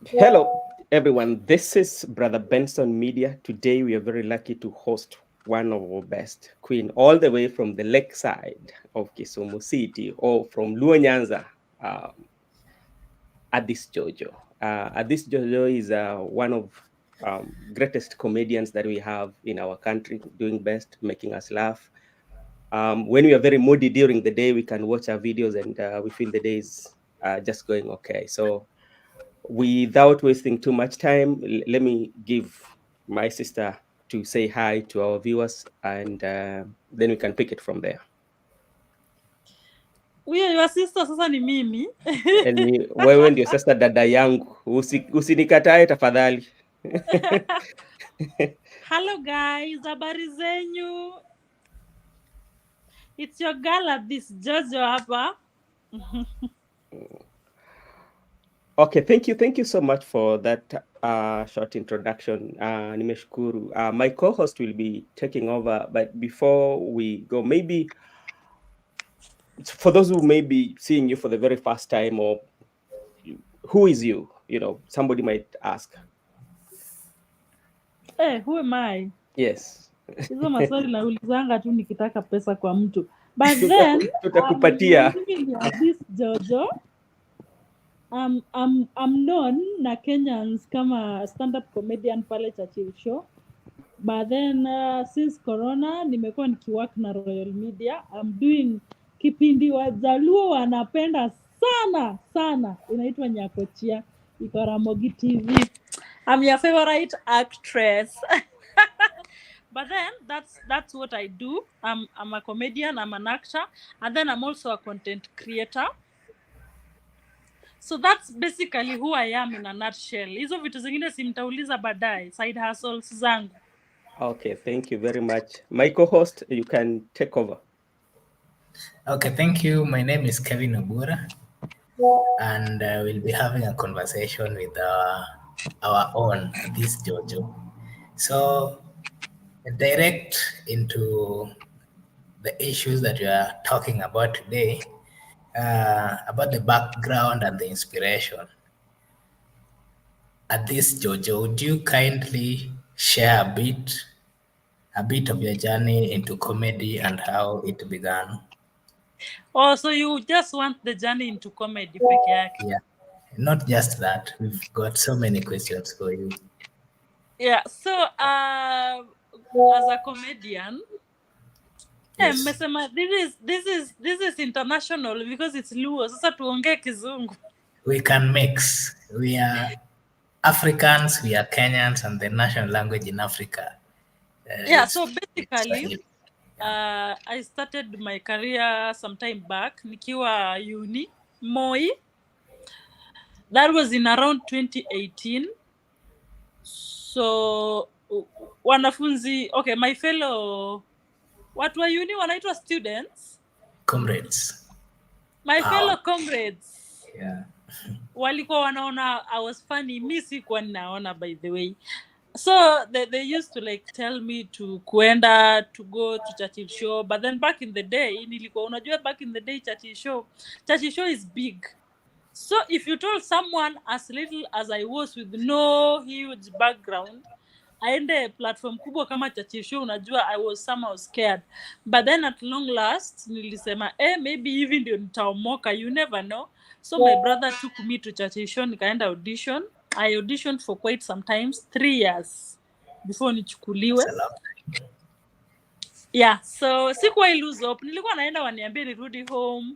Hello, everyone. This is Brother Benson Media. Today, we are very lucky to host one of our best queen, all the way from the lakeside of Kisumu City, or from Luo um, ADHIS JOJO. ADHIS JOJO is one of greatest comedians that we have in our country, doing best, making us laugh. When we are very moody during the day, we can watch our videos and we feel the day is just going okay. So without wasting too much time, let me give my sister to say hi to our viewers, and then we can pick it from there. Huyo your sister sasa ni mimi. Wewe ndio sasa dada yangu, usinikatae tafadhali. Hello guys, habari zenyu? It's your girl ADHIS JOJO hapa. Okay, thank you so much for that short introduction. Nimeshukuru. My co-host will be taking over, but before we go, maybe for those who may be seeing you for the very first time, or who is you? Somebody might ask. Who am I? Yes. Hizo maswali naulizanga tu nikitaka pesa kwa mtu. But then tutakupatia. Mimi ni ADHIS JOJO. I'm known na Kenyans kama stand-up comedian pale Churchill Show. But then since corona nimekuwa nikiwork na Royal Media. I'm doing kipindi Wajaluo wanapenda sana inaitwa Nyakochia, iko Ramogi TV. I'm your favorite actress. But then that's what I do. I'm a comedian, I'm an actor, and then I'm also a content creator. So that's basically who I am in a nutshell. Hizo vitu zingine simtauliza baadaye, side hustles zangu. Okay, thank you very much. My co-host, you can take over. Okay, thank you. My name is Kevin Obura, and we'll be having a conversation with our own ADHIS JOJO. So, direct into the issues that we are talking about today, about the background and the inspiration. ADHIS JOJO, would you kindly share a bit of your journey into comedy and how it began? Oh, so you just want the journey into comedy peke yake? Yeah, not just that. We've got so many questions for you. Yeah, so as a comedian, Yes. mmesema this is international because it's Luo. Sasa tuongee Kizungu. We can mix. We are Africans, we are Kenyans, and the national language in Africa. Yeah, so basically, I started my career some time back, nikiwa uni, Moi. That was in around 2018. So, wanafunzi, okay, my fellow, watu wa uni wanaitwa students? Comrades. My fellow comrades. Yeah. Walikuwa wanaona I was funny, mi sikuwa ninaona by the way. So they used to like tell me to go to Churchill Show, but then back in the day nilikuwa unajua back in the day Churchill Show is big. So if you told someone as little as I was with no huge background aende platform kubwa kama Churchill Show, unajua I was somehow scared. But then at long last nilisema maybe hivi ndio nitaomoka, you never know. So my brother took me to Churchill Show, nikaenda audition. I auditioned for quite some times, 3 years before nichukuliwe. Yeah, so sikuwa lose hope. Nilikuwa naenda waniambie nirudi home,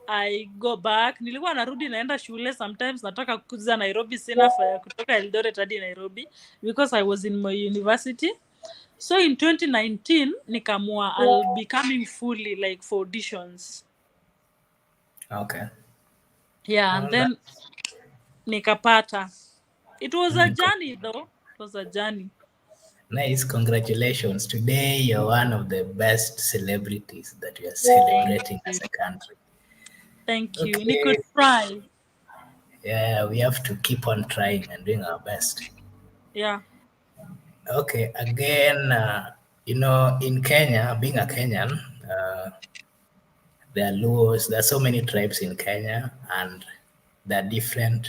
I go back. Nilikuwa narudi naenda shule, sometimes nataka kukuja Nairobi, sina fare kutoka Eldoret hadi Nairobi because I was in my university. So in 2019 nikamua I'll be coming fully like for auditions. Okay. Yeah, and then nikapata. It was a journey though. It was a journey. Nice, congratulations. Today you're one of the best celebrities that we are celebrating as a country. Thank you. Okay. You could try. Yeah, we have to keep on trying and doing our best. Yeah. Okay, again, in Kenya, being a Kenyan, there are Luos, there are so many tribes in Kenya, and they're different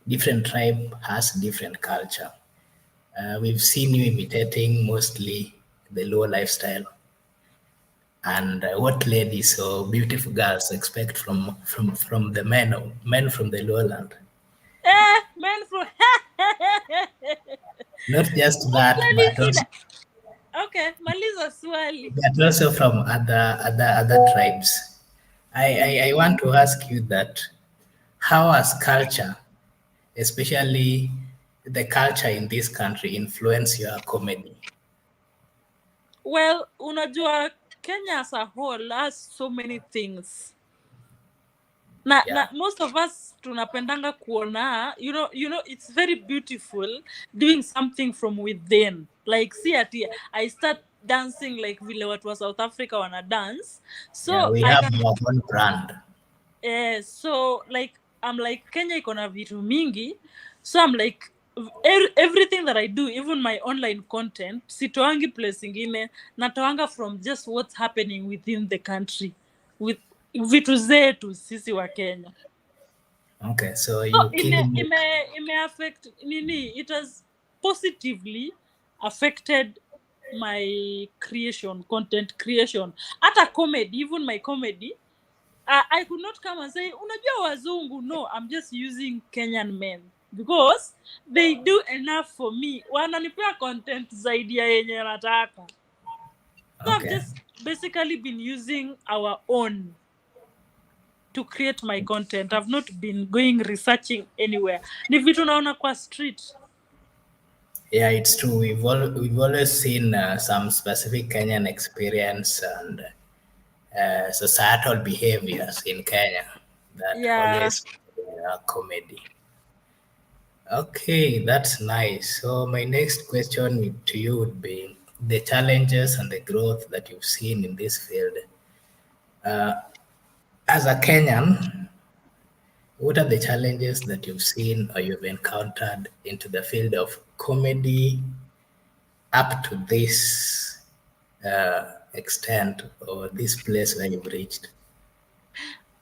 different tribe has different culture. We've seen you imitating mostly the low lifestyle and what ladies or beautiful girls expect from the men from the lowland. Men from Not just that, Swali but sina. also Okay, maliza swali. from other tribes. I want to ask you that how has culture, especially the culture in this country, influence your comedy? Well, unajua Kenya as a whole has so many things. Na Yeah. most of us tunapendanga kuona, you know it's very beautiful doing something from within. Like see ati I start dancing like vile watu wa South Africa wana dance. Yeah, So we I have can our own brand. so like I'm like Kenya iko na vitu mingi. So I'm like everything that I do, even my online content, sitoangi place ingine, natoanga from just what's happening within the country with vitu zetu sisi wa Kenya. Okay, so So you killing it. ime affect nini, it has positively affected my creation, content creation. Hata comedy, even my comedy, I could not come and say unajua wazungu. No, I'm just using Kenyan men because they do enough for me. Wananipea content zaidi ya yenye nataka. So I've Okay. just basically been using our own to create my content. I've not been going researching anywhere. Ni vitu naona kwa street. Yeah, it's true. We've always seen some specific Kenyan experience and societal behaviors in Kenya that Yeah. always comedy. Okay, that's nice. So my next question to you would be the challenges and the growth that you've seen in this field. As a Kenyan, what are the challenges that you've seen or you've encountered into the field of comedy up to this extent or this place where you've reached?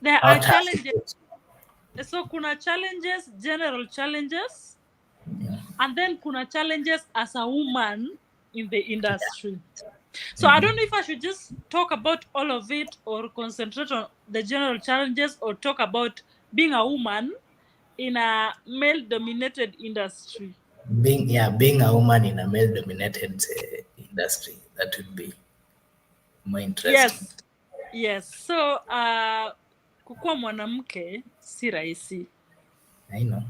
There How are tough it challenges. is? So kuna challenges, general challenges, and then kuna challenges as a woman in the industry. So I don't know if I should just talk about all of it or concentrate on the general challenges or talk about being a woman in a male dominated industry. Being a woman in a male dominated industry, that would be more interesting. Yes. So kukuwa mwanamke si rahisi, I know.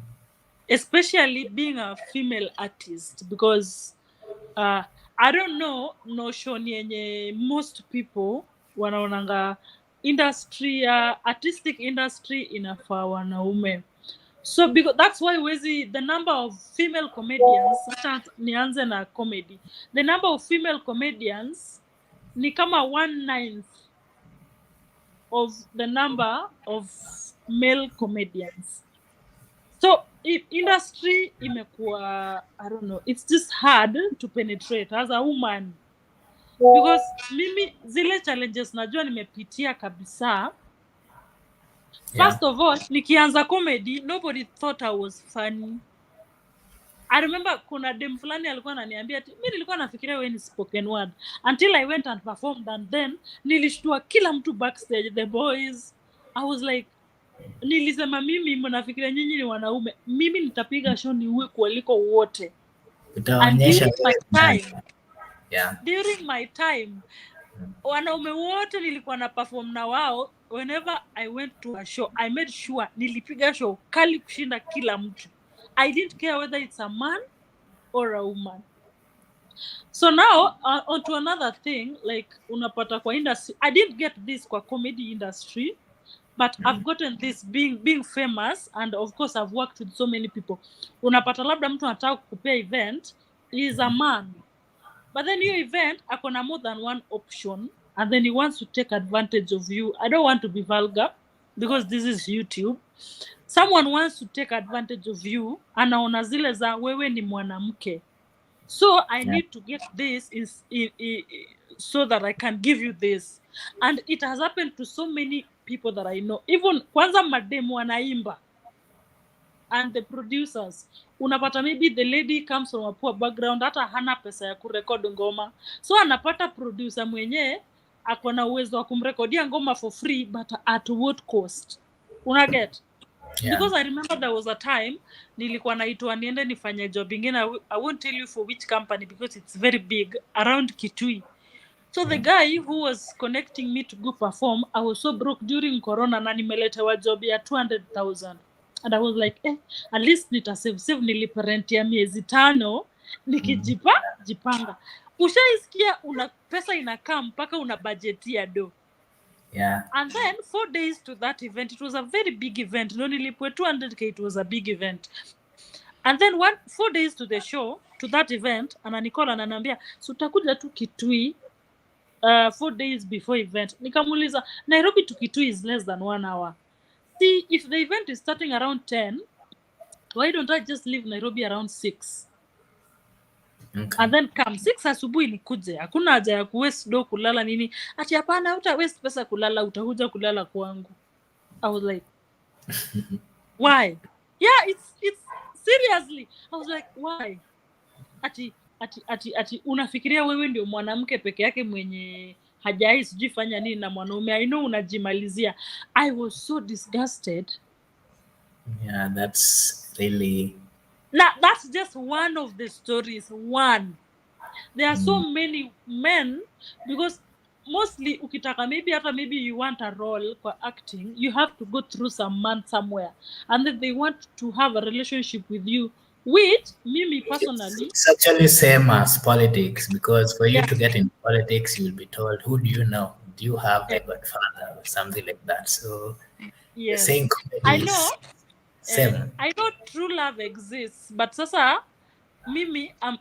especially being a female artist, because I don't know notion yenye most people wanaonanga industry, artistic industry inafaa wanaume. So because that's why the number of female comedians, nianze na comedy, the number of female comedians ni kama 1/9 of the number of male comedians. So industry imekuwa, I don't know, it's just hard to penetrate as a woman, because mimi zile challenges najua nimepitia kabisa. Yeah. First of all, nikianza comedy, nobody thought I was funny. I remember kuna dem fulani alikuwa ananiambia ati mimi nilikuwa nafikiria wewe ni spoken word until I went and performed, and then nilishtua kila mtu backstage, the boys. I was like, nilisema mimi mnafikiria nyinyi ni wanaume, mimi nitapiga show ni uwe kuliko wote. And Utaonyesha during my time wanaume wote nilikuwa na perform na wao. Whenever I went to a show, I made sure nilipiga show kali kushinda kila mtu. I didn't care whether it's a man or a woman. So now onto another thing, like unapata kwa industry, I didn't get this kwa comedy industry, but I've gotten this being famous, and of course I've worked with so many people. Unapata labda mtu anataka kukupea event, he is a man, but then your event akona more than one option, and then he wants to take advantage of you. I don't want to be vulgar because this is YouTube. Someone wants to take advantage of you, anaona zile za wewe ni mwanamke, so I need to get this so that I can give you this. And it has happened to so many people that I know. Even kwanza mademu wanaimba, and the producers. Unapata maybe the lady comes from a poor background, hata hana pesa ya kurekodi ngoma, so anapata producer mwenye ako na uwezo wa kumrekodia ngoma for free, but at what cost? Una get? Yeah. Because I remember there was a time nilikuwa naitwa niende nifanye job ingine. I won't tell you for which company because it's very big, around Kitui. So the guy who was connecting me to go perform, I was so broke during corona na nimeletewa job ya 200,000. And I was like, at least nita save nilipe rent ya miezi 5 jipanga. Ushaisikia una pesa inakaa mpaka una budget ya do. Yeah. And then 4 days to that event, it was a very big event. No nilipwe 200k, it was a big event. And then 4 days to the show, to that event, ananikola ananiambia, so utakuja tu Kitui 4 days before event. Nikamuuliza, Nairobi to Kitui is less than 1 hour. See, if the event is starting around 10, why don't I just leave Nairobi around 6? Okay. And then come 6 asubuhi nikuje. Hakuna haja ya kuwaste do kulala nini. Ati hapana, uta waste pesa kulala, utakuja kulala kwangu. I was like, why? Yeah, it's seriously. I was like, why? Ati unafikiria wewe ndio mwanamke peke yake mwenye hajai sijui fanya nini na mwanaume? I know unajimalizia. I was so disgusted. Yeah, that's really... That's just one of the stories. One. There are so many men, because mostly ukitaka maybe you want a role for acting, you have to go through some man somewhere, and then they want to have a relationship with you, which me personally, it's actually same as politics, because for you to get in politics, you'll be told, who do you know? Do you have a godfather or something like that? So the same comedy is same. I know true love exists, but sasa mimi I'm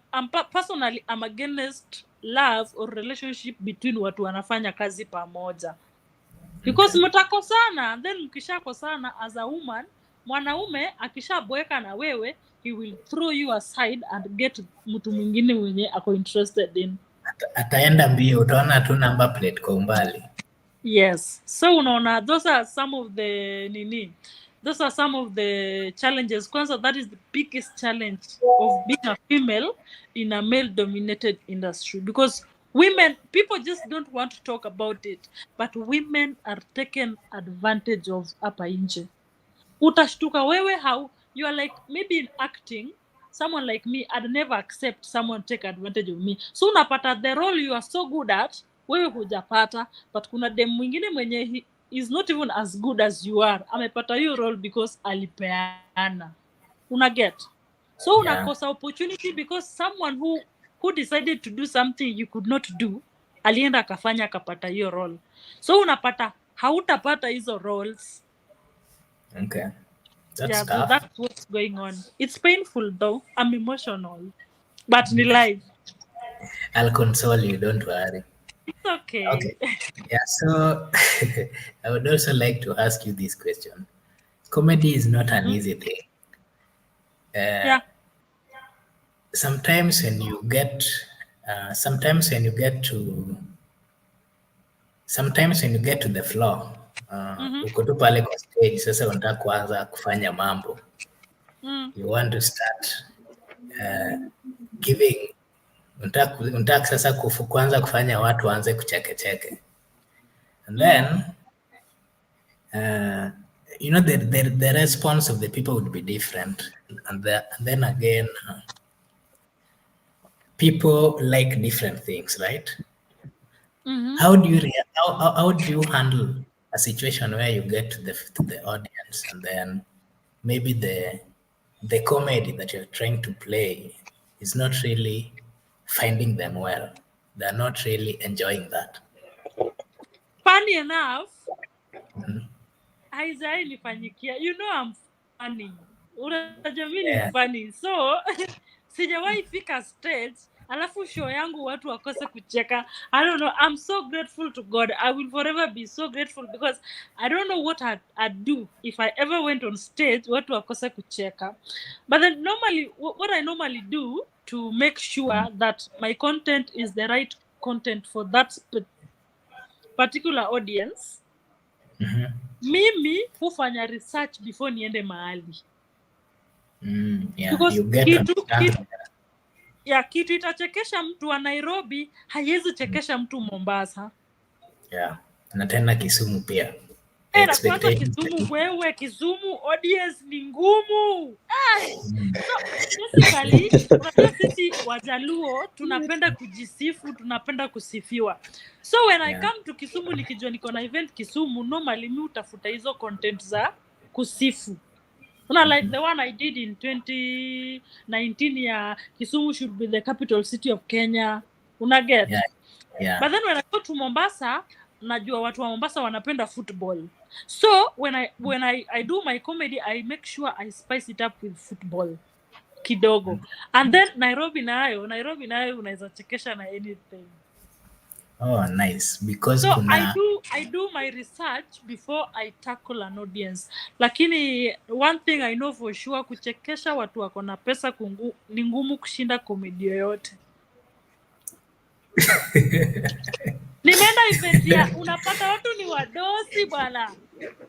personally I'm against love or relationship between watu wanafanya kazi pamoja, because mtakosana, then mkishakosana as a woman, mwanaume akishaboeka na wewe, he will throw you aside and get mtu mwingine mwenye ako interested in. Ataenda mbio, utaona tu number plate kwa umbali. Yes, so unaona, those are some of the challenges. Kwanza, that is the biggest challenge of being a female in a male-dominated industry, because people just don't want to talk about it, but women are taken advantage of hapa nje. Utashtuka wewe how you are like, maybe in acting, someone like me, I'd never accept someone take advantage of me. So unapata the role you are so good at, wewe hujapata, but kuna dem mwingine mwenye he is not even as good as you are, amepata hiyo role because alipeana. Una get? So unakosa opportunity because someone who decided to do something you could not do, alienda akafanya akapata hiyo role. So unapata hautapata hizo roles. Okay. That's tough. That's what's going on. It's painful though. I'm emotional. But ni life. I'll console you, don't worry. It's okay. Okay. Yeah, so I would also like to ask you this question. Comedy is not an easy thing. Sometimes when you get to the floor, uko tu pale kwa stage, sasa unataka kuanza kufanya mambo. You want to start giving, unataka sasa kuanza kufanya watu waanze kuchekecheke. And then the response of the people would be different, and then again people like different things, right? How do you handle a situation where you get to the audience, and then maybe the comedy that you're trying to play is not really finding them well? They're not really enjoying that. Funny enough, haijai nifanyikia. You know I'm funny. Unajua mimi ni funny. So sijawahi fika stage alafu show yangu watu wakose kucheka. I don't know. I'm so grateful to God. I will forever be so grateful, because I don't know what I'd do if I ever went on stage watu wakose kucheka. But then what I normally do to make sure that my content is the right content for that particular audience, mimi hufanya research before niende mahali. Yeah, Because you get to understand. kitu itachekesha mtu wa Nairobi haiwezi chekesha mtu Mombasa. Yeah, na tena Kisumu pia. Na kwanza Kisumu, wewe Kisumu audience ni ngumu. So basically unajua sisi Wajaluo tunapenda kujisifu, tunapenda kusifiwa. So when I come to Kisumu nikijua niko na event Kisumu, normally mimi utafuta hizo content za kusifu. Like the one I did in 2019 ya Kisumu should be the capital city of Kenya. Get? Yeah. But then when I go to Mombasa, najua watu wa Mombasa wanapenda football. So when I do my comedy, I make sure I spice it up with football kidogo. And then Nairobi nayo unaweza chekesha na anything. Oh, nice. Because so I do my research before I tackle an audience. Lakini one thing I know for sure, kuchekesha watu wako na pesa ni ngumu kushinda komedi yoyote. Nimeenda event ya unapata watu ni wadosi bwana.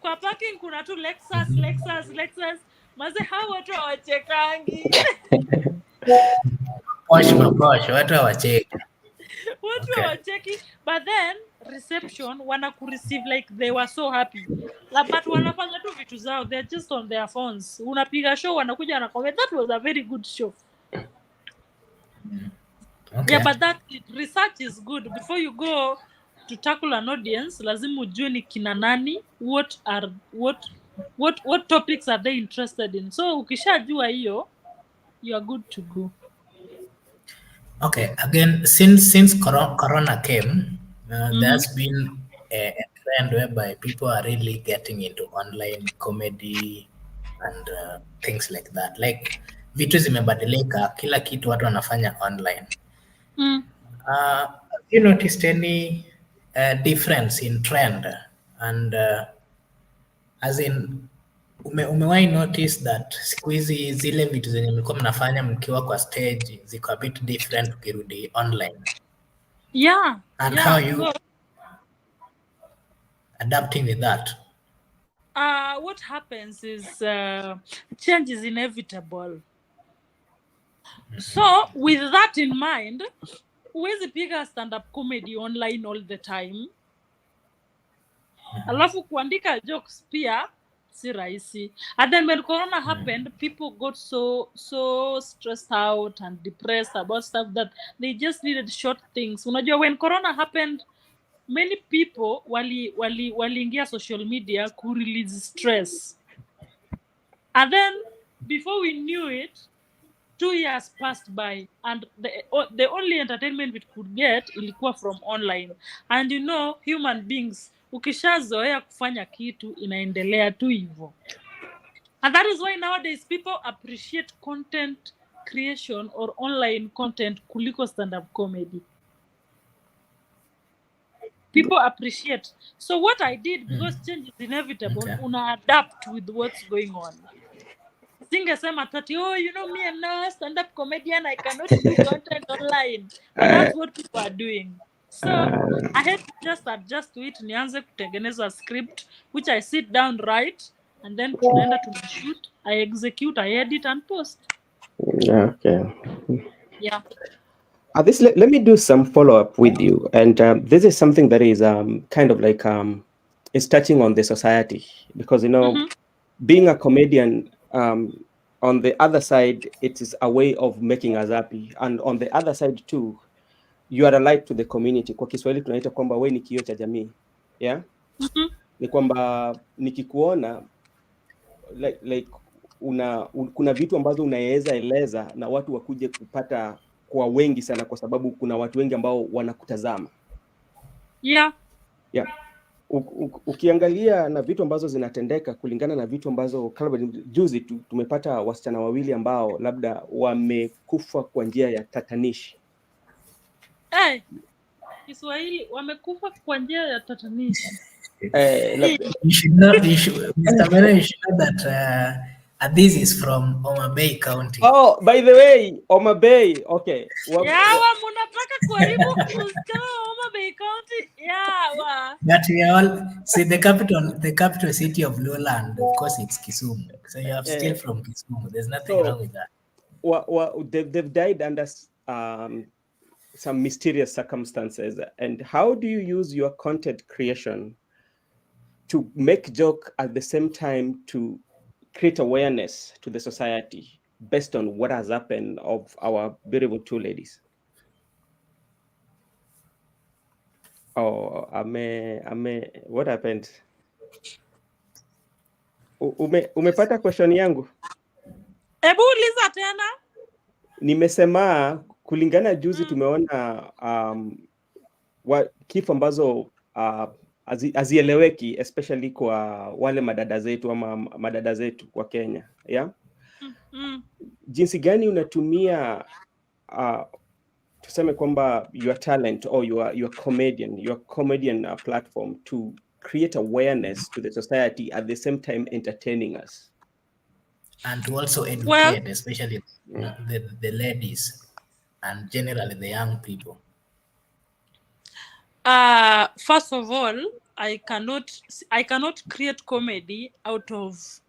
Kwa parking kuna tu Lexus. Maze hao watu hawachekangi. Posh, watu hawacheki. Watu hawacheki, but then reception wanakureceive like they were so happy. But wanapanga tu vitu zao, they're just on their phones. Unapiga show wanakuja wanakwambia that was a very good show. Okay. Yeah, but that research is good. Before you go to tackle an audience, lazima ujue ni kina nani, what topics are they interested in. So ukishajua hiyo, you are good to go. Okay, again, since Corona came, there's been a trend whereby people are really getting into online comedy and things like that. Like vitu zimebadilika, kila kitu watu wanafanya online. Have you noticed any difference in trend? And as in, umewahi notice that siku hizi zile vitu zenye mlikuwa mnafanya mkiwa kwa stage ziko a bit different ukirudi online? Yeah. And how you adapting with that? What happens is change is inevitable. So with that in mind, huwezi piga stand-up comedy online all the time. Alafu kuandika jokes pia si rahisi. And then when Corona happened, people got so stressed out and depressed about stuff that they just needed short things. Unajua when Corona happened, many people waliingia social media to release stress. And then before we knew it, 2 years passed by, and the only entertainment we could get ilikuwa from online. And you know, human beings, ukishazoea kufanya kitu inaendelea tu hivyo. And that is why nowadays people appreciate content creation or online content kuliko stand-up comedy. People appreciate. So what I did, because change is inevitable, una adapt with what's going on. Singesema tati, you know me, I'm not a stand-up comedian, I cannot do content online. But that's what people are doing. So I had to just adjust to it. Nianze kutengeneza script, which I sit down, write, and then tunaenda to shoot. I execute, I edit, and post. Okay. Yeah. Let me do some follow-up with you. And this is something that is kind of like it's touching on the society. Because, you know, being a comedian, on the other side, it is a way of making us happy. And on the other side too, you are a light to the community. Kwa Kiswahili tunaita kwamba wewe ni kioo cha jamii. Yeah? Ni kwamba nikikuona like kuna vitu ambazo unaweza eleza na watu wakuje kupata kwa wengi sana, kwa sababu kuna watu wengi ambao wanakutazama. Yeah. Ukiangalia na vitu ambazo zinatendeka kulingana na vitu ambazo juzi tumepata wasichana wawili ambao labda wamekufa kwa njia ya tatanishi. Kiswahili wamekufa kwa njia ya tatanishi. You should know that This is from Homa Bay County. Oh, by the way, Homa Bay. Okay. Yawa, munataka kuharibu usichana wa Homa Bay County. Yawa. But we are all see the capital city of Lowland, of course, it's Kisumu. So you have still from Kisumu. There's nothing wrong with that. They've died under some mysterious circumstances. And how do you use your content creation to make joke at the same time to create awareness to the society based on what has happened of our beautiful two ladies? Oh, what happened? Umepata question yangu? Ebu uliza tena. Nimesema kulingana juzi tumeona kifo ambazo hazieleweki especially kwa wale madada zetu ama madada zetu kwa Kenya, yeah? Jinsi gani unatumia tuseme kwamba your talent or your comedian platform to create awareness to the society at the same time entertaining us? And to also educate, especially the ladies and generally the young people. First of all, I cannot create comedy out of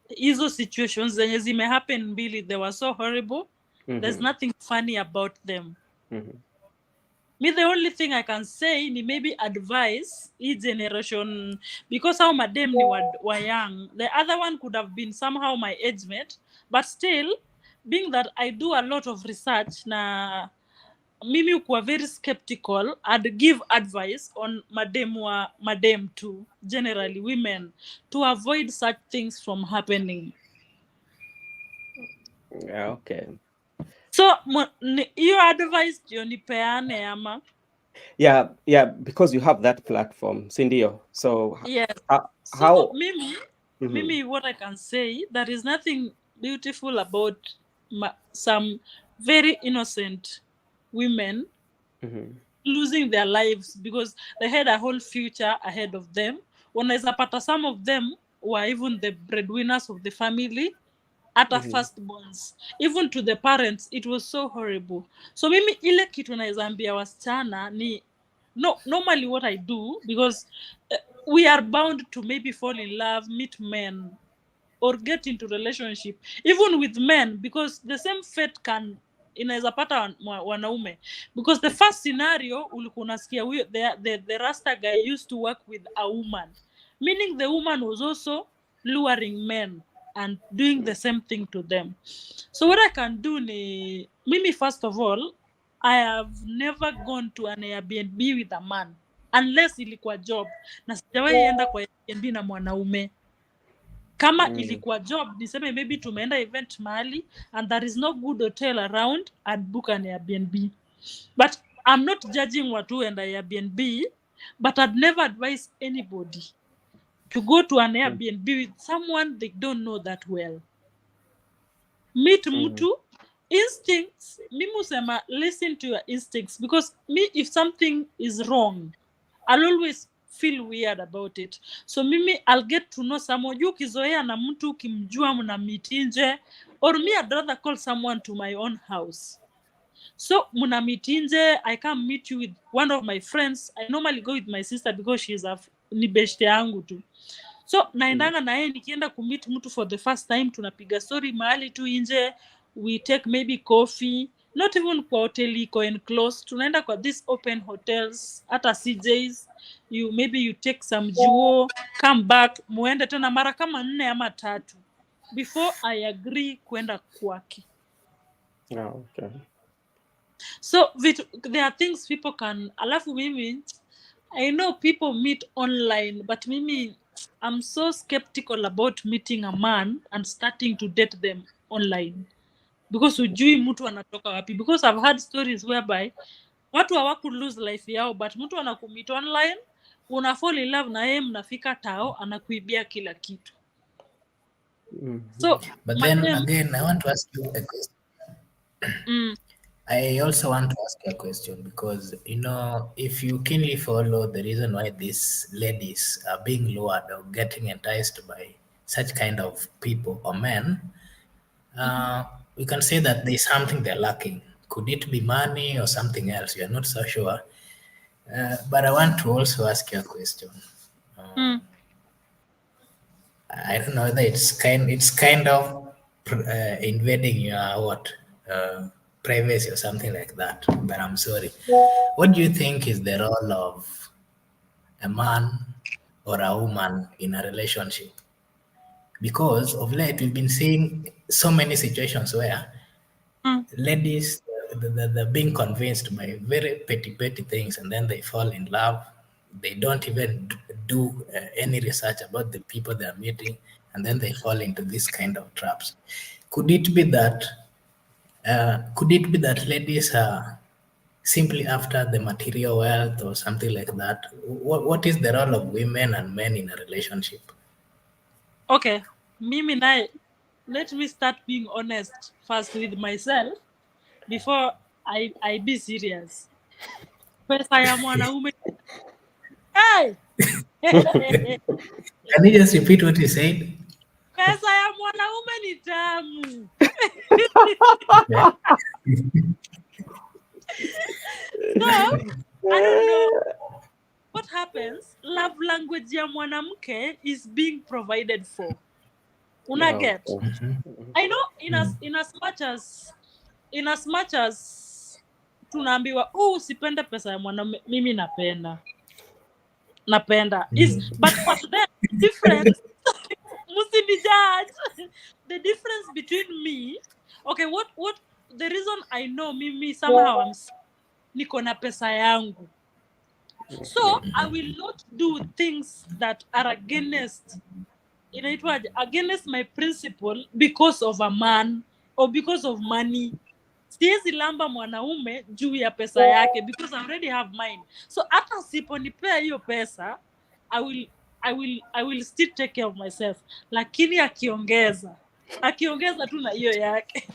hizo situations zenye zime happen mbili. They were so horrible. There's nothing funny about them. Me, the only thing I can say ni maybe advise each generation, because how madam ni were young. The other one could have been somehow my age mate, but still, being that I do a lot of research na mimi ukuwa very skeptical, I'd give advice on madam too, generally women, to avoid such things from happening. Yeah, okay. So your advice nipeane ama? Yeah, because you have that platform, Sindio. So yes. How Mimi, what I can say, there is nothing beautiful about some very innocent women losing their lives because they had a whole future ahead of them. Unaweza pata some of them were even the breadwinners of the family, at a firstborns. Even to the parents, it was so horrible. So mimi ile kitu naweza ambia wasichana ni normally what I do, because we are bound to maybe fall in love, meet men, or get into relationship, even with men, because the same fate can inaweza pata wanaume, because the first scenario ulikuwa unasikia the rasta guy used to work with a woman, meaning the woman was also luring men and doing the same thing to them. So what I can do ni mimi, first of all, I have never gone to an Airbnb with a man unless ilikuwa job, na sijawahi enda kwa Airbnb na mwanaume. Kama ilikuwa job, niseme maybe tumeenda event mahali and there is no good hotel around, I'd book an Airbnb. But I'm not judging watu enda Airbnb, but I'd never advise anybody to go to an Airbnb with someone they don't know that well. Meet mtu, instincts, mimi usema listen to your instincts, because me, if something is wrong, I'll always feel weird about it. So mimi, I'll get to know someone. You kizoea na mtu kimjua mna meet nje, or me, I'd rather call someone to my own house. So muna meet nje, I come meet you with one of my friends. I normally go with my sister because she's ni beshte yangu tu. So naendanga na yeye, nikienda kumit mtu for the first time, tunapiga story mahali tu nje, we take maybe coffee, not even kwa hoteli iko enclosed, tunaenda kwa these open hotels, hata CJs, maybe you take some juo, come back, muende tena mara kama 4 ama 3 before I agree kwenda kwake. Okay. So there are things people can, alafu mimi, I know people meet online, but mimi, I'm so skeptical about meeting a man and starting to date them online, because ujui mtu anatoka wapi. Because I've had stories whereby watu hawaku lose life yao, but mtu anakumeet online, una fall in love na yeye, mnafika tao, anakuibia kila kitu. So but then again, I want to ask you a question. I also want to ask you a question, because if you keenly follow the reason why these ladies are being lured or getting enticed by such kind of people or men, we can say that there's something they're lacking. Could it be money or something else? We are not so sure. But I want to also ask you a question. Mm. I don't know whether it's kind of invading your privacy or something like that. But I'm sorry. What do you think is the role of a man or a woman in a relationship? Because of late we've been seeing so many situations where Mm. ladies they're being convinced by very petty things, and then they fall in love. They don't even do any research about the people they're meeting, and then they fall into this kind of traps. Could it be that ladies are simply after the material wealth or something like that? What is the role of women and men in a relationship? Okay, mimi naye, let me start being honest first with myself before I be serious. Pesa ya mwanaume. Hey! Can you just repeat what you said? Pesa ya mwanaume ni tamu. So, I don't know what happens. Love language ya mwanamke is being provided for. Una get? I know in as much as tunaambiwa usipende pesa ya mwanaume, mimi napenda is but for them difference. Musini judge the difference between me. Okay, what the reason I know mimi somehow niko na pesa yangu, so I will not do things that are against my principle because of a man or because of money. Siwezi lamba mwanaume juu ya pesa yake because I already have mine. So hata siponipea hiyo pesa, I will still take care of myself. Lakini akiongeza tu na hiyo yake.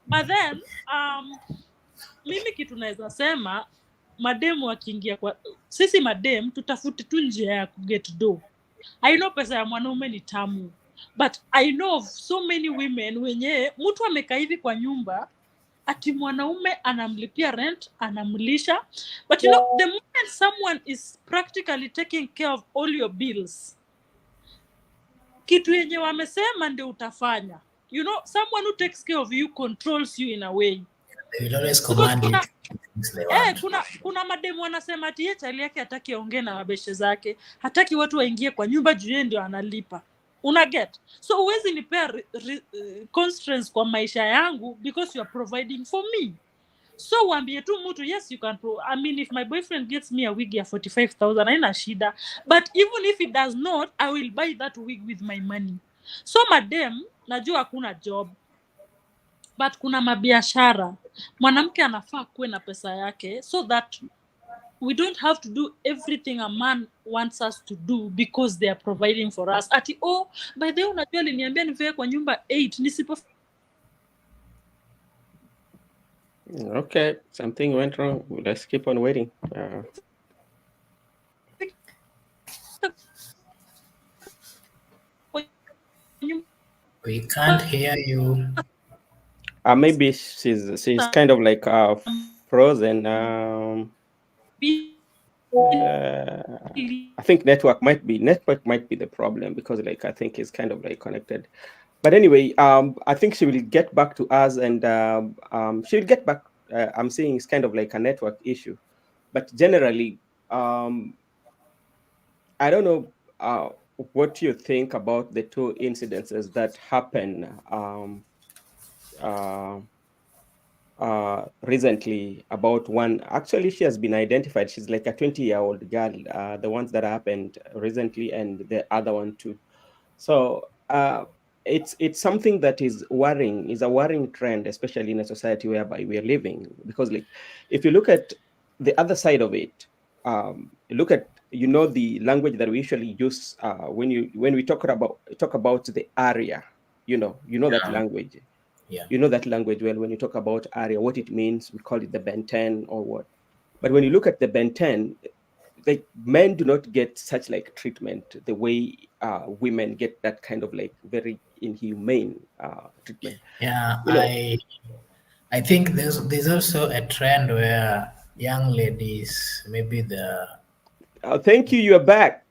But then mimi kitu naweza sema, mademu wakiingia kwa sisi madem tutafute tu njia ya kuget do. I know pesa ya mwanaume ni tamu, but I know of so many women wenye mtu amekaa hivi kwa nyumba ati mwanaume anamlipia rent, anamlisha, but you know the moment someone is practically taking care of all your bills, kitu yenye wamesema ndio utafanya. You know, someone who takes care of you controls you in a way. They will always command you to do things they want. Kuna mademu wanasema ati yeye chali yake hataki aongee na mabeshe zake, hataki watu waingie kwa nyumba juu yeye ndio analipa. Una get? So huwezi nipea constraints kwa maisha yangu because you are providing for me. So waambie tu mtu, yes you can I mean if my boyfriend gets me a wig ya 45,000 haina shida, but even if it does not, I will buy that wig with my money. So madem, najua hakuna job, but kuna mabiashara. Mwanamke anafaa kuwe na pesa yake so that we don't have to do everything a man wants us to do because they are providing for us. Ati by the way unajua aliniambia nivae kwa nyumba 8 nisipo. Okay, something went wrong. Let's keep on waiting. We can't hear you. Maybe she's kind of like frozen. I think network might be the problem because like I think it's kind of like connected. But anyway, I think she will get back to us, and she'll get back. I'm saying it's kind of like a network issue, but generally, I don't know what you think about the two incidences that happen recently. About one, actually, she has been identified. She's like a 20-year-old girl. The ones that happened recently, and the other one too. So it's something that is worrying. Is a worrying trend, especially in a society whereby we are living. Because like, if you look at the other side of it, look at the language that we usually use when we talk about the area. You know that language. Yeah. You know that language well. When you talk about area, what it means, we call it the Ben 10 or what. But when you look at the Ben 10, like men do not get such like treatment the way women get that kind of like very inhumane treatment. Yeah, You know, I think there's also a trend where young ladies, maybe thank you, you are back.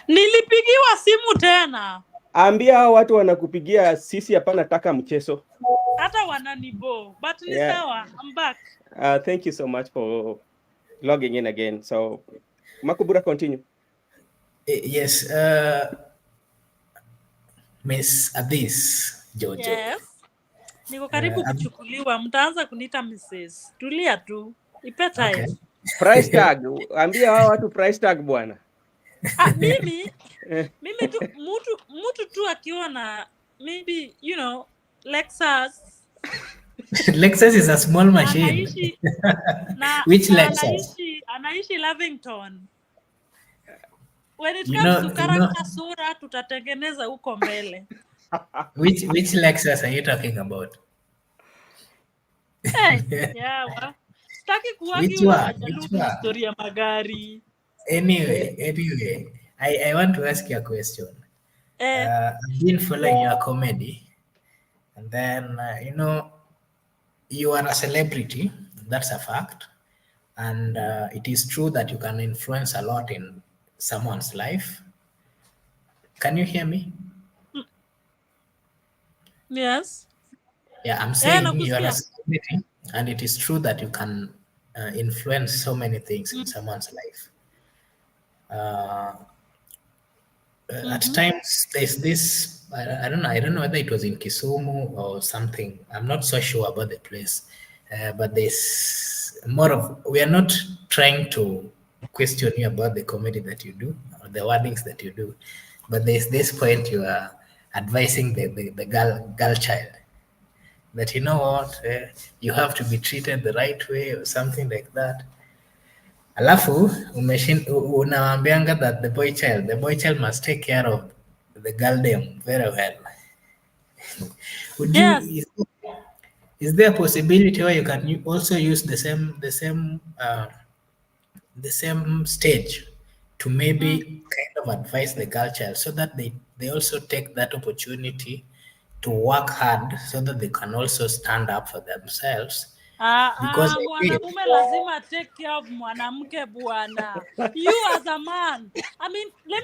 Nilipigiwa simu tena. Ambia hao watu wanakupigia, sisi hapana taka mchezo. Hata wananibo, but ni Yeah. sawa, I'm back. Thank you so much for logging in again. So, Makubura, continue. Yes, Miss ADHIS JoJo. Yes. Niko karibu kuchukuliwa, mtaanza kuniita Mrs. Tulia tu. Ipe time. Okay. Price tag. Ambia hao watu price tag bwana. Mimi tu mtu tu akiwa na maybe Lexus. Lexus is a small machine. Which Lexus? Anaishi Lavington. When it comes to character sura tutatengeneza huko mbele. Which Lexus are you talking about? Yeah, well, sitaki kuwagi ule story ya magari. Anyway, I want to ask you a question. I've been following your comedy, and then you are a celebrity. That's a fact, and it is true that you can influence a lot in someone's life. Can you hear me? Yes. Yeah, I'm saying you are a celebrity, and it is true that you can influence so many things in someone's life. At times there's this, I don't know whether it was in Kisumu or something. I'm not so sure about the place, but there's more of, we are not trying to question you about the comedy that you do or the wordings that you do, but there's this point you are advising the girl child that, you know what, you have to be treated the right way or something like that. Alafu unawaambianga that the boy child must take care of the girl dam very well. Is there a possibility where you can also use the same stage to maybe kind of advise the girl child so that they also take that opportunity to work hard so that they can also stand up for themselves? Because mwanamume lazima take care of mwanamke bwana. You as a man, I mean, let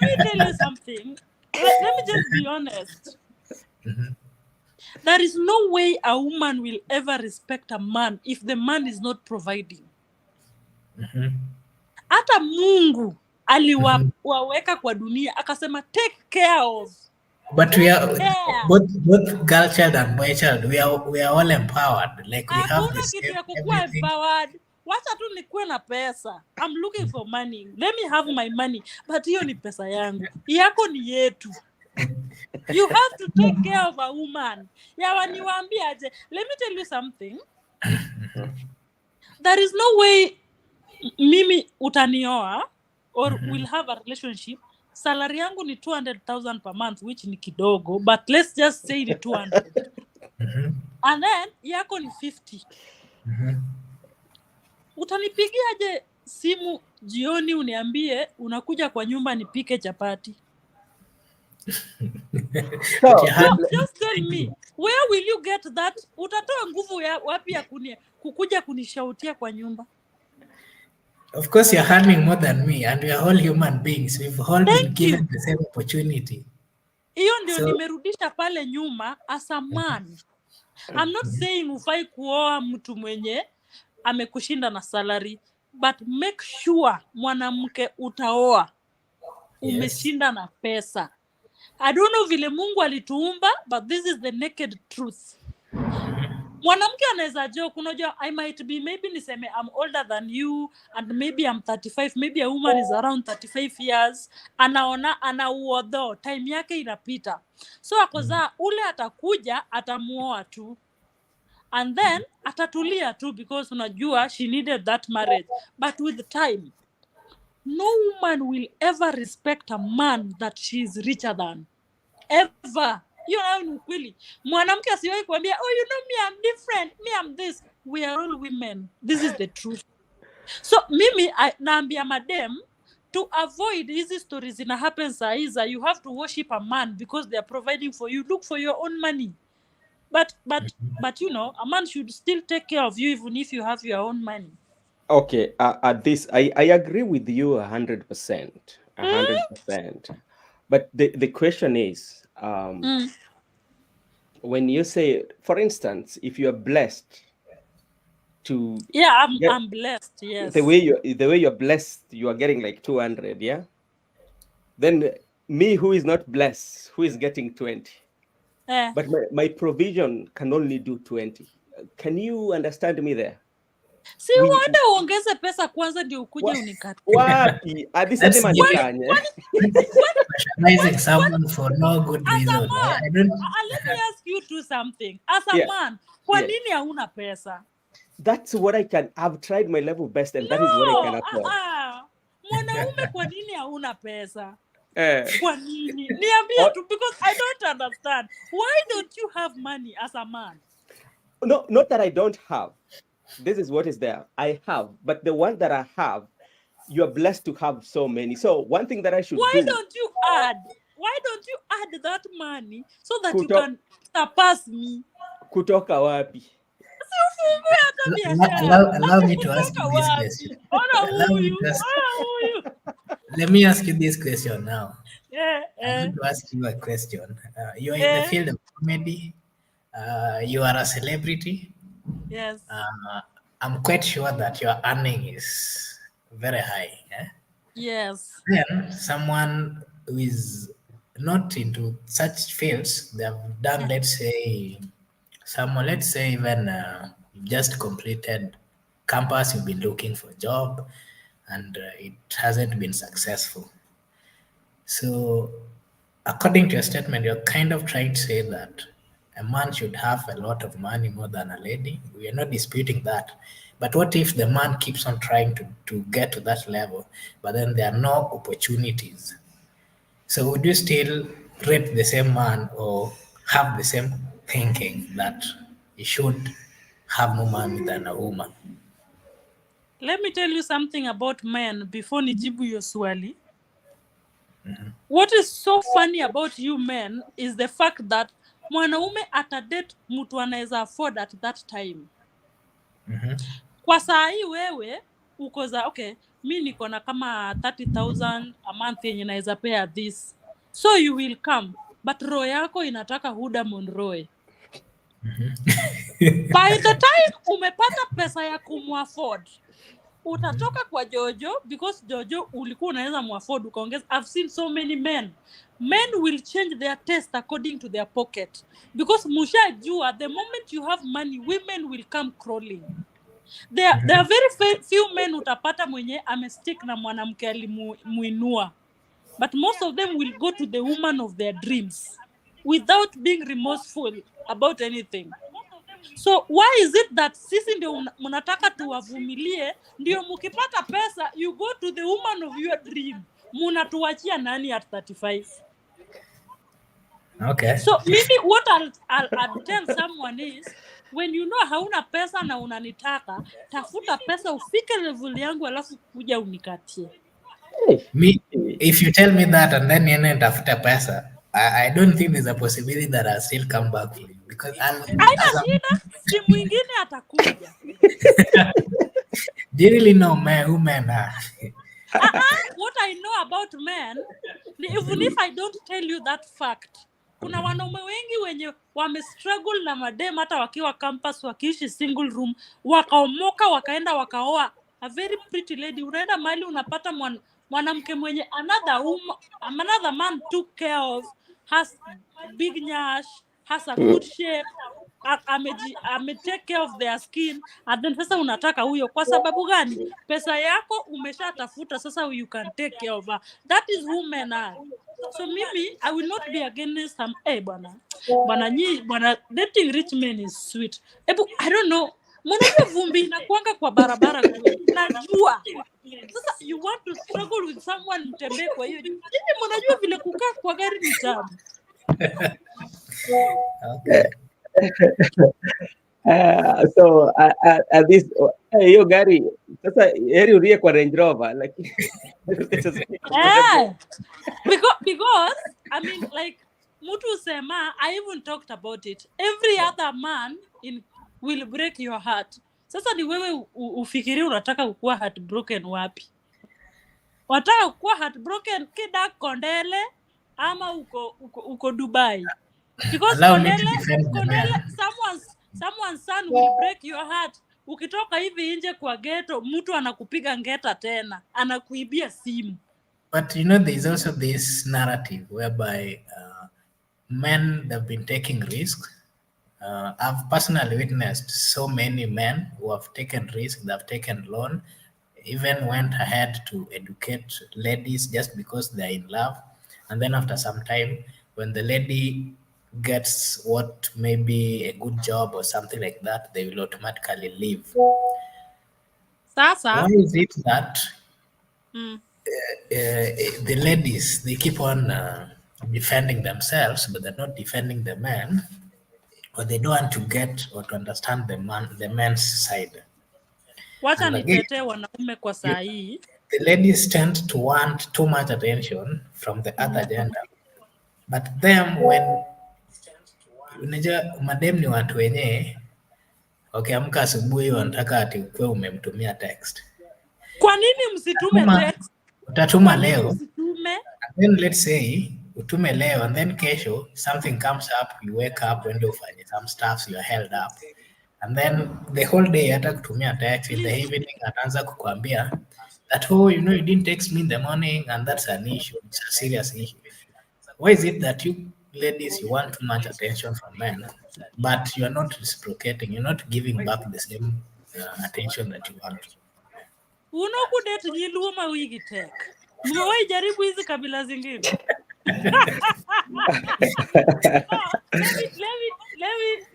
me tell you something. Let me just be honest. There is no way a woman will ever respect a man if the man is not providing. Hata Mungu aliwaweka kwa dunia akasema take care of. But we are both girl child and boy child. We are all empowered. Like we have the same everything. Empowered. Wacha tu nikuwe na pesa. I'm looking for money. Let me have my money. But hiyo ni pesa yangu. Yako ni yetu. You have to take care of a woman. Ya niwaambie aje. Let me tell you something. There is no way mimi utanioa or we'll have a relationship. Salary yangu ni 200,000 per month, which ni kidogo, but let's just say ni 200. And then yako ni 50. Utanipigiaje simu jioni uniambie unakuja kwa nyumba nipike chapati? Just tell me, where will you get that? Utatoa nguvu wapi ya kukuja kunishautia kwa nyumba? Of course, you're earning more than me, and we are all human beings. We've all been given the same opportunity. Hiyo ndio nimerudisha pale nyuma as a man. I'm not saying ufai kuoa mtu mwenye amekushinda na salary, but make sure mwanamke utaoa umeshinda na pesa. I don't know vile Mungu alituumba, but this is the naked truth. Mwanamke anaweza joke, unajua I might be maybe niseme I'm older than you and maybe I'm 35, maybe a woman is around 35 years, anauodho time yake inapita. So akoza ule atakuja atamuoa tu. And then atatulia tu because unajua she needed that marriage. But with time, no woman will ever respect a man that she is richer than. Ever. You know, ukweli. Mwanamke asiwahi kuambia, oh, you know me, I'm different. Me, I'm this. We are all women. This is the truth. So, mimi, naambia madam, to avoid easy stories in a happens aiza, you have to worship a man because they are providing for you. Look for your own money. But you know, a man should still take care of you even if you have your own money. Okay, at this, I agree with you 100%, 100%. But the question is, when you say, for instance, if you are blessed to Yeah, get I'm blessed. Yes. the way you're blessed, you are getting like 200, yeah. Then me, who is not blessed, who is getting 20, but my provision can only do 20. Can you understand me there? Si uende uongeze pesa kwanza ndio ukuje unikate. Wapi? That's rationalizing someone for no good reason. Let me ask you to something. As a man, kwa nini hauna pesa? That's what I've tried my level best, and that is what I can afford. Mwanaume, kwa nini hauna pesa? Kwa nini? Niambie tu, because I don't understand. Why don't you have money as a man? No, not that I don't have. This is what is there. I have, but the one that I have, you are blessed to have so many. So one thing that I should do. Why don't you add that money so that you can surpass me? Kutoka wapi? Allow me to ask you this question. Let me ask you this question now. I'm going to ask you a question. You're in the field of comedy. You are a celebrity. Yes. I'm quite sure that your earning is very high. Yes. Then someone who is not into such fields, they have done, let's say even you've just completed campus, you've been looking for a job, and it hasn't been successful. So, according to your statement, you're kind of trying to say that a man should have a lot of money more than a lady. We are not disputing that. But what if the man keeps on trying to get to that level, but then there are no opportunities? So would you still rate the same man or have the same thinking that you should have more money than a woman? Let me tell you something about men before nijibu your swali. What is so funny about you men is the fact that mwanaume atadate mtu anaweza afford at that time. Kwa saa hii wewe uko za okay, mi niko na kama 30,000 a month yenye naweza pay this. So you will come, but roho yako inataka Huda Monroe. By the time umepata pesa ya kumuafford, utatoka kwa Jojo because Jojo ulikuwa unaweza muafford ukaongeza. I've seen so many men will change their taste according to their pocket because mushajua the moment you have money, women will come crawling. There are very few men utapata mwenye amestick na mwanamke alimuinua, but most of them will go to the woman of their dreams without being remorseful about anything. So why is it that sisi ndio mnataka tuwavumilie, ndio mkipata pesa you go to the woman of your dream, mnatuachia nani at 35? Okay. So maybe what I'll tell someone is, when you know hauna pesa na unanitaka, tafuta pesa ufike level yangu alafu kuja unikatie. Me, if you tell me that and then you tafuta pesa, I don't think there's a possibility that I'll still come back for you because si mwingine atakuja. Do you really know who men are? What I know about men, even if I don't tell you that fact, kuna wanaume wengi wenye wamestruggle na madem hata wakiwa campus wakiishi single room, wakaomoka wakaenda wakaoa a very pretty lady. Unaenda mahali unapata mwanamke mwenye another man took care of, has big nyash, has a good shape, ame take care of their skin, and then sasa unataka huyo kwa sababu gani? Pesa yako umeshatafuta, sasa you can take care of her. That is who men are. So mimi, I will not be against some. Bwana, dating rich men is sweet. I don't know. Mwanajua vumbi inakuanga kwa barabara kweli. Najua. Sasa you want to struggle with someone mtembee kwa hiyo. Hivi mwanajua vile kukaa kwa gari ni tabu. Okay. So at this, hiyo gari Sasa heri ulie kwa Range Rover like because I mean like mtu sema, I even talked about it. Every other man will break your heart. Sasa ni wewe ufikiri unataka kukua heartbroken wapi? Unataka kukua heartbroken Kida Kondele ama uko Dubai? Because Kondele someone's son will break your heart. Ukitoka hivi nje kwa ghetto, mtu anakupiga ngeta tena, anakuibia simu. But you know, there's also this narrative whereby men have been taking risks. I've personally witnessed so many men who have taken risks, they have taken loan, even went ahead to educate ladies just because they're in love. And then after some time, when the lady gets what maybe a good job or something like that, they will automatically leave. Sasa, why is it that the ladies, they keep on defending themselves, but they're not defending the man, or they don't want to get or to understand the man's side? Wacha nitetee wanaume kwa saa hii. The ladies tend to want too much attention from the other gender, but them when unajua madem ni watu wenye wakiamka asubuhi wanataka ati ukwe umemtumia text. Kwa nini msitume text? Utatuma leo. And then let's say utume leo and then kesho something comes up, you wake up when you find some stuff, you are held up. And then the whole day hata kutumia text, in the evening anaanza kukuambia that, oh, you know, you didn't text me in the morning, and that's an issue. It's a serious issue. Why is it that you ladies, you want too much attention from men, but you're not reciprocating, you're not giving back the same attention that you want? Unokudate nyiluma wigi tek. Mmewahi jaribu hizi kabila zingine?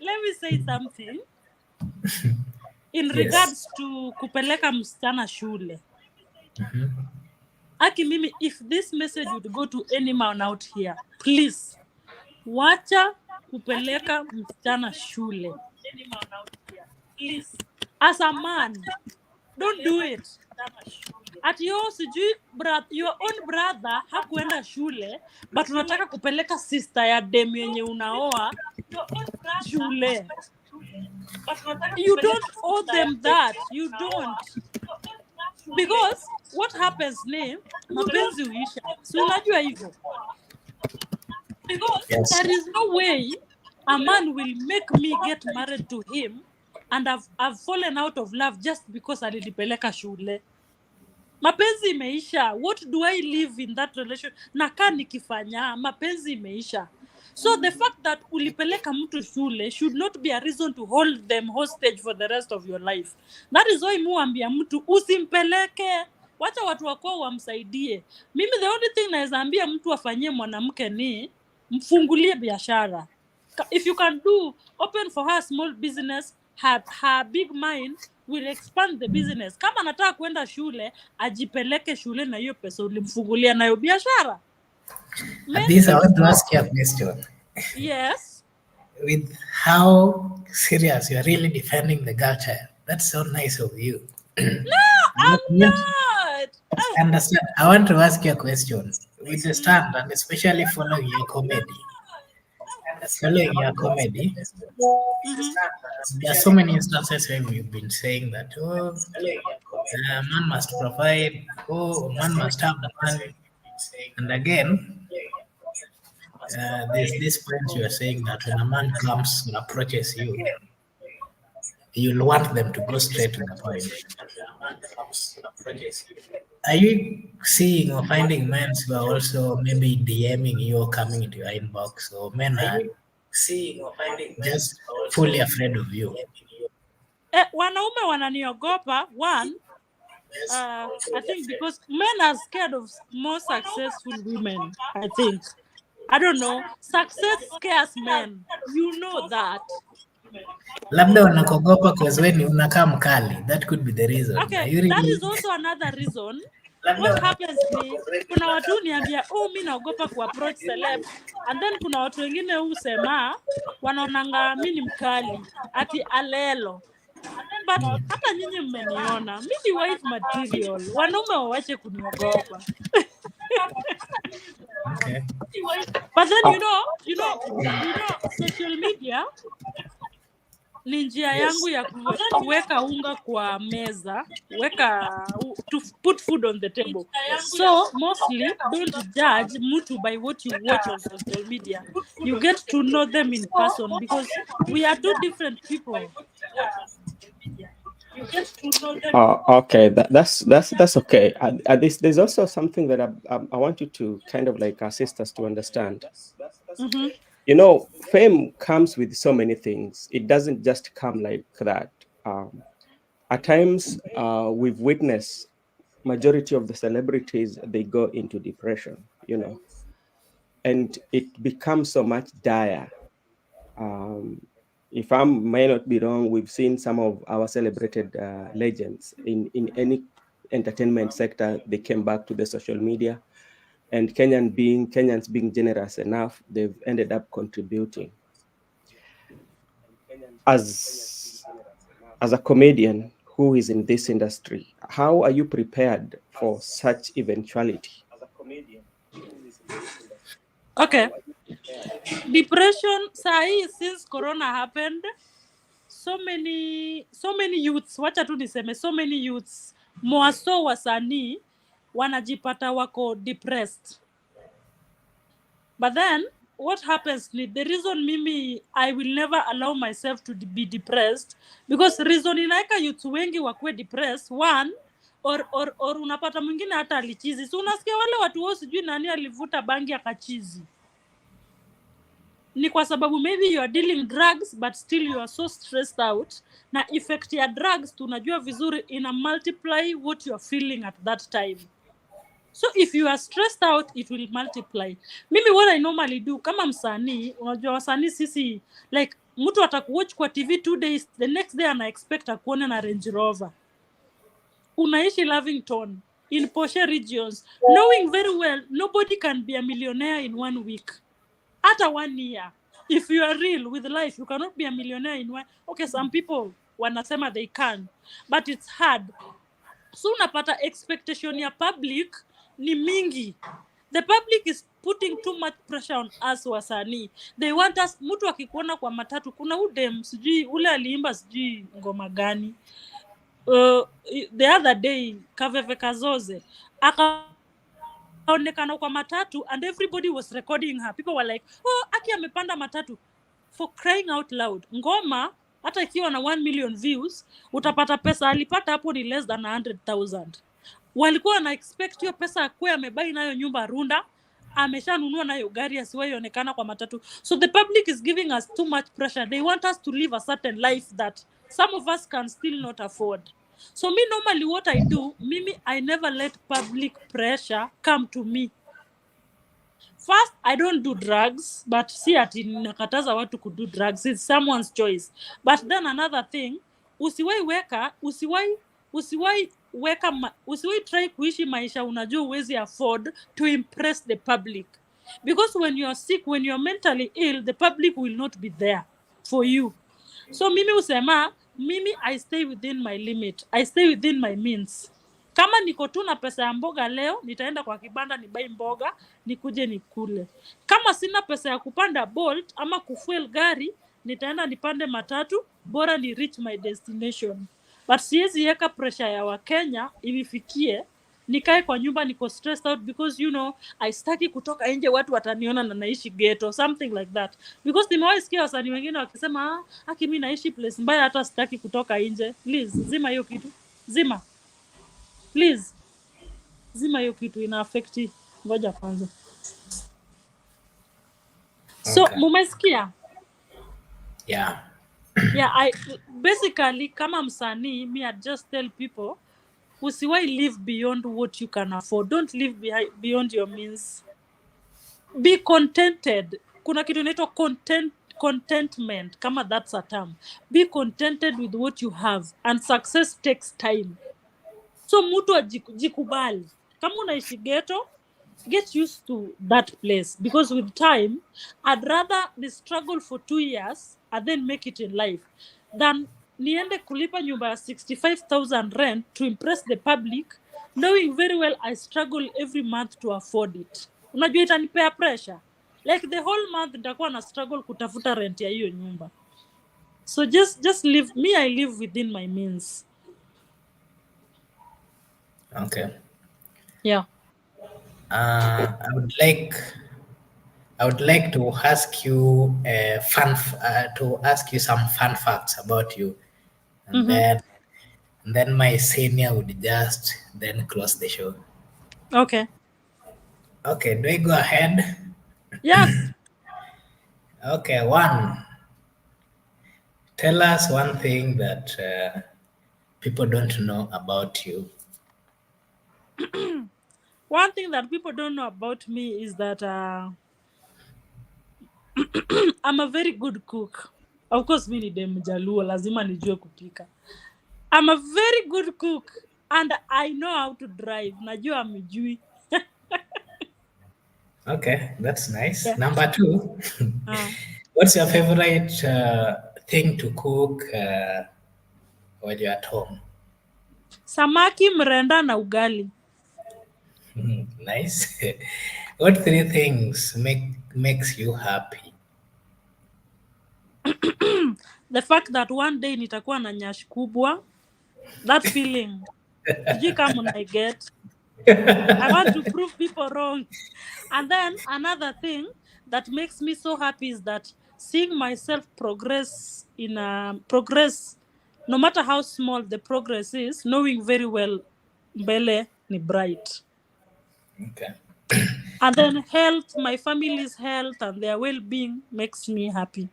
Let me say something in regards to kupeleka msichana shule. Aki mimi, if this message would go to any man out here, please wacha kupeleka msichana shule. As a man, don't do it. At your own brother hakuenda shule, but unataka kupeleka sister ya dem yenye unaoa shule. You don't owe them that. You don't. Because what happens ni mapenzi huisha. So unajua hivyo. Because there is no way a man will make me get married to him and I've fallen out of love just because alinipeleka shule. Mapenzi imeisha. What do I live in that relation? Nakaa nikifanya mapenzi imeisha. So the fact that ulipeleka mtu shule should not be a reason to hold them hostage for the rest of your life. That is why muambia mtu usimpeleke. Wacha watu wako wamsaidie. Mimi the only thing naweza ambia mtu afanyie mwanamke ni mfungulie biashara. If you can open for her a small business, her big mind will expand the business. Kama anataka kwenda shule, ajipeleke shule na hiyo pesa ulimfungulia nayo biashara. This I want to ask you a question. Yes. With how serious you are really defending the girl child. That's so nice of you. No, I'm not. I understand. I want to ask you a question. With the stand and especially following your comedy. There are so many instances where we've been saying that, oh, man must provide, oh, man must have the money. And again, there's this point you are saying that when a man comes and approaches you, you'll want them to go straight to the point. Are you seeing or finding men who are also maybe DMing you or coming into your inbox, or men are seeing or finding just fully afraid of you? Wanaume wananiogopa. One, I think because men are scared of more successful women. I think. I don't know. Success scares men. You know that. Labda wanakogopa because when unakaa mkali, that could be the reason. Okay, that is also another reason. What happens ni kuna watu niambia, oh, mimi naogopa kuapproach celeb, and then kuna watu wengine husema wanaonanga mimi ni mkali ati alelo. But hata nyinyi mmeniona mimi white material, wanaume wawache kuniogopa. Okay. But then social media ni njia yangu Yes. ya kuweka unga kwa meza, to put food on the table. So mostly don't judge mtu by what you watch on social media. You get to know them in person because we are two different people. Okay, that's okay. There's also something that I want you to kind of like assist us to understand. Mm-hmm. You know, fame comes with so many things. It doesn't just come like that. At times, we've witnessed majority of the celebrities, they go into depression, you know, and it becomes so much dire. If I may not be wrong, we've seen some of our celebrated legends in any entertainment sector. They came back to the social media, and Kenyans being generous enough, they've ended up contributing. As a comedian who is in this industry, how are you prepared for such eventuality? Okay. Depression, sahi, since Corona happened, so many youths, wacha tu niseme, so many youths, mwaso wasanii, wanajipata wako depressed. But then, what happens, the reason mimi, I will never allow myself to be depressed, because reason inaeka youths wengi wakue depressed, one, or unapata mwingine hata alichizi. So unasikia wale watu wao sijui nani alivuta bangi akachizi. Ni kwa sababu maybe you are dealing drugs but still you are so stressed out, na effect ya drugs tunajua vizuri ina multiply what you are feeling at that time. So if you are stressed out, it will multiply. Mimi what I normally do kama msanii, unajua wasanii sisi, like mtu atakuwatch kwa TV 2 days, the next day ana expect akuone na Range Rover. Unaishi Lavington in Porsche regions, knowing very well nobody can be a millionaire in 1 week. Hata 1 year. If you are real with life, you cannot be a millionaire in one. Okay, some people wanasema they can, but it's hard. So unapata expectation ya public ni mingi. The public is putting too much pressure on us wasanii. They want us, mtu akikuona kwa matatu, kuna udem sijui ule aliimba sijui ngoma gani. The other day Kaveve Kazoze akaonekana kwa matatu and everybody was recording her. People were like, oh, Aki amepanda matatu. For crying out loud. Ngoma hata ikiwa na 1 million views, utapata pesa alipata hapo ni less than 100,000. Walikuwa na expect hiyo pesa akue amebai nayo nyumba Runda, ameshanunua nayo gari asiwahi onekana kwa matatu. So the public is giving us too much pressure. They want us to live a certain life that some of us can still not afford. So me normally what I do, I never let public pressure come to me. First, I don't do drugs, but si ati nakataza watu kudo drugs. It's someone's choice. But then another thing, usiwai try kuishi maisha unajua uwezi afford to impress the public. Because when you're sick, when you're mentally ill, the public will not be there for you. So mimi usema, I stay within my limit. I stay within my means. Kama niko tu na pesa ya mboga leo, nitaenda kwa kibanda nibai mboga, nikuje nikule. Kama sina pesa ya kupanda Bolt ama kufuel gari, nitaenda nipande matatu, bora ni reach my destination. But siwezi weka pressure ya Wakenya inifikie, nikae kwa nyumba niko stressed out because I sitaki kutoka nje watu wataniona na naishi ghetto, something like that. Because nimewahi sikia wasanii wengine wakisema, Aki mimi naishi place mbaya hata sitaki kutoka nje. Please, zima hiyo kitu. Zima. Please. Zima hiyo kitu ina affect. Ngoja kwanza. So, Okay. mumesikia? Yeah. Yeah, basically kama msanii, I just tell people, usiwahi live beyond what you can afford. Don't live beyond your means. Be contented. Kuna kitu inaitwa contentment, kama that's a term. Be contented with what you have, and success takes time. So mtu ajikubali. Kama unaishi ghetto, get used to that place, because with time I'd rather struggle for 2 years and then make it in life than niende kulipa nyumba ya 65,000 rent to impress the public, knowing very well I struggle every month to afford it. Unajua itanipea pressure. Like the whole month nitakuwa na struggle kutafuta rent ya hiyo nyumba. So just live, me I live within my means. Okay. Yeah. I would like to ask you some fun facts about you, and then my senior would just then close the show. Okay. Okay, do I go ahead? Yes. Okay, one. Tell us one thing that people don't know about you. One thing that people don't know about me is that I'm a very good cook. Of course, mi ni dem Jaluo, lazima nijue kupika. I'm a very good cook and I know how to drive. Najua amejui. Okay, that's nice. Yeah. Number two, what's your favorite thing to cook while you're at home? Samaki, mrenda na ugali. Nice. What three things makes you happy? The fact that one day nitakuwa na nyash kubwa, that feeling, sijui kama I get. I want to prove people wrong. And then another thing that makes me so happy is that seeing myself progress no matter how small the progress is, knowing very well mbele ni bright. Okay. And then health, my family's health and their well-being makes me happy.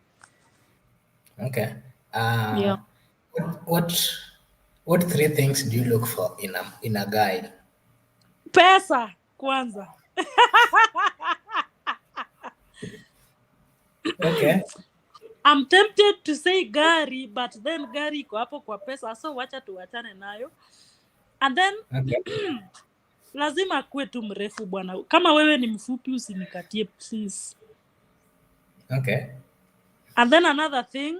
Okay. Yeah. What three things do you look for in a guy? Pesa kwanza. Okay. I'm tempted to say gari, but then gari iko hapo kwa pesa, so wacha tuachane nayo. And then Okay. lazima akuwe tu mrefu bwana. Kama wewe ni mfupi usinikatie please. Okay. And then another thing,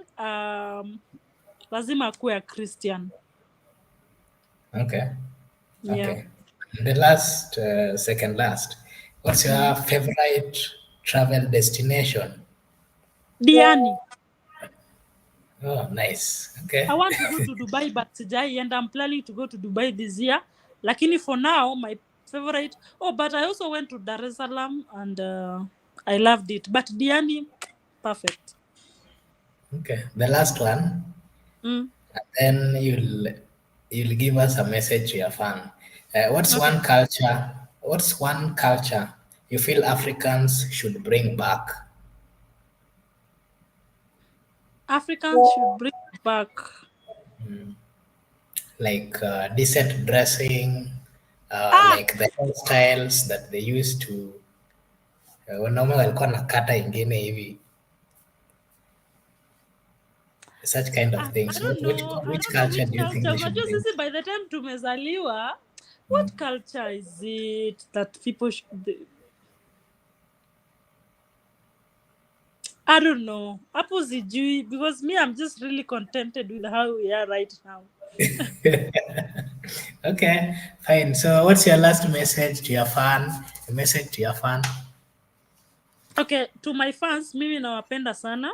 lazima akuwe a Christian. Okay. Yeah. Okay. The last, second last. What's your favorite travel destination? Diani. Oh, nice. Okay. I want to go to Dubai, but sijai, and I'm planning to go to Dubai this year. Lakini for now, my favorite. Oh, but I also went to Dar es Salaam and I loved it. But Diani, perfect. Okay. The last one. Mm. And then you'll give us a message to your fan. What's Okay. one culture you feel Africans should bring back? Africans should bring back. Like decent dressing, like the hairstyles that they used to. Wanaume walikuwa na kata ingine hivi. Such kind of things. I don't know. Which culture do you think they should Unajua bring? sisi by the time tumezaliwa, what culture is it that people should... I don't know. Hapo sijui, because me, I'm just really contented with how we are right now. Okay, fine. So what's your last message to your fan? A message to your fan? Okay, to my fans, mimi nawapenda sana.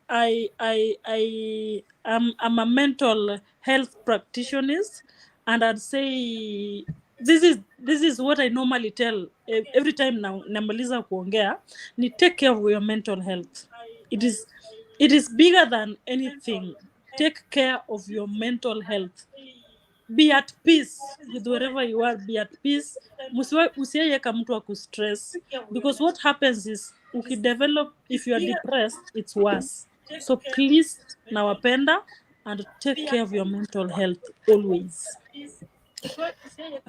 I'm a mental health practitioner, and I'd say this is what I normally tell every time namaliza kuongea, ni take care of your mental health. It is bigger than anything. Take care of your mental health. Be at peace with wherever you are. Be at peace. Usiweka mtu wa kustress, because what happens is ukidevelop, if you are depressed, it's worse. So please, nawapenda, and take care of your mental health always.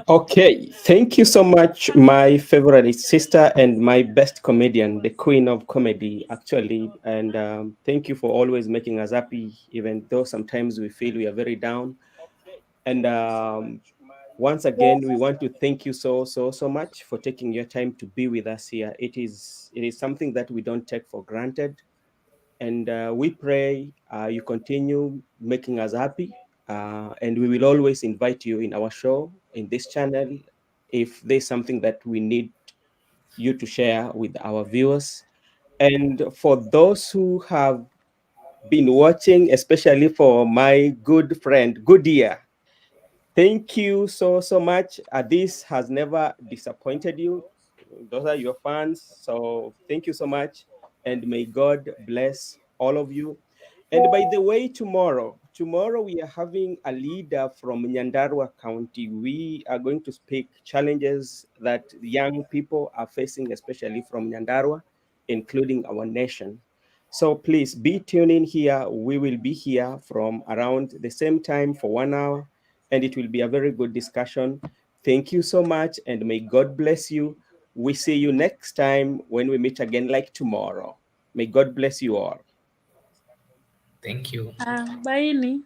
Okay, thank you so much, my favorite sister and my best comedian, the queen of comedy, actually. And thank you for always making us happy, even though sometimes we feel we are very down. And once again, we want to thank you so much for taking your time to be with us here. It is something that we don't take for granted. And we pray you continue making us happy. And we will always invite you in our show, in this channel, if there's something that we need you to share with our viewers. And for those who have been watching, especially for my good friend, Goodyear, thank you so much. This has never disappointed you. Those are your fans. So thank you so much. And may God bless all of you. And by the way, tomorrow we are having a leader from Nyandarua County. We are going to speak challenges that young people are facing, especially from Nyandarua, including our nation. So please be tuning here. We will be here from around the same time for 1 hour, and it will be a very good discussion. Thank you so much, and may God bless you. We see you next time when we meet again, like tomorrow. May God bless you all. Thank you. Bye.